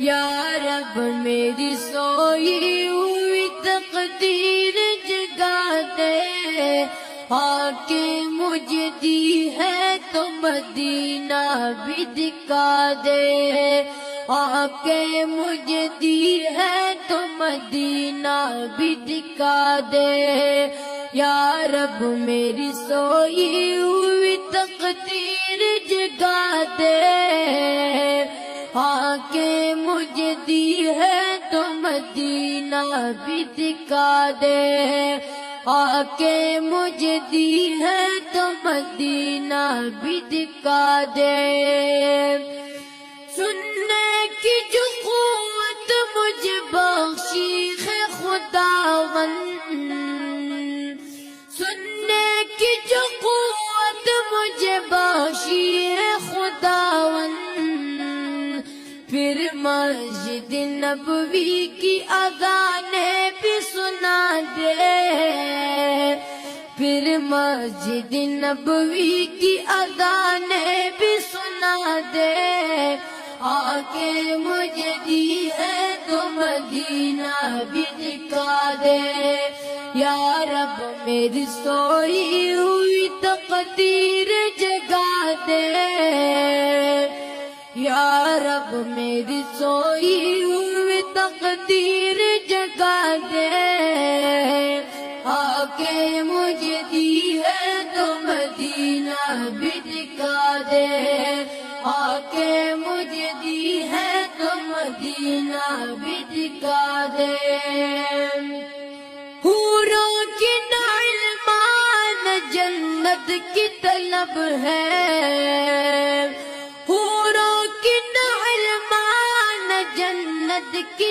یا رب میری سوئی ہوئی تقدیر جگا دے، آ کے مجھے دی ہے تو مدینہ بھی دکھا دے، آ کے مجھے دی ہے تو مدینہ بھی دکھا دے، یا رب میری سوئی ہوئی تقدیر جگا دے، آ کے مجھے دی ہے تو مدینہ بھی دکھا دے، آ کے مجھے دی ہے تو مدینہ بھی دکھا دے۔ سننے کی جو قوت مجھے بخشی ہے خداوند، سننے کی جو قوت مجھے بخشی ہے خداوند، پھر مسجد نبوی کی اذانیں بھی سنا دے، پھر مسجد نبوی کی اذانیں بھی سنا دے، آ کے مجھے دی ہے تو مدینہ بھی دکھا دے، یا رب میری سوئی ہوئی تقدیر جگا دے، یا رب میری سوئی ہوئی تقدیر جگا دے، آ کے مجھے دی ہے تو مدینہ بھی دکھا دے، آ کے مجھے دی ہے تو مدینہ بھی دکھا دے۔ حوروں کی نعمان جنت کی طلب ہے، حوروں کی نعمان جنت کی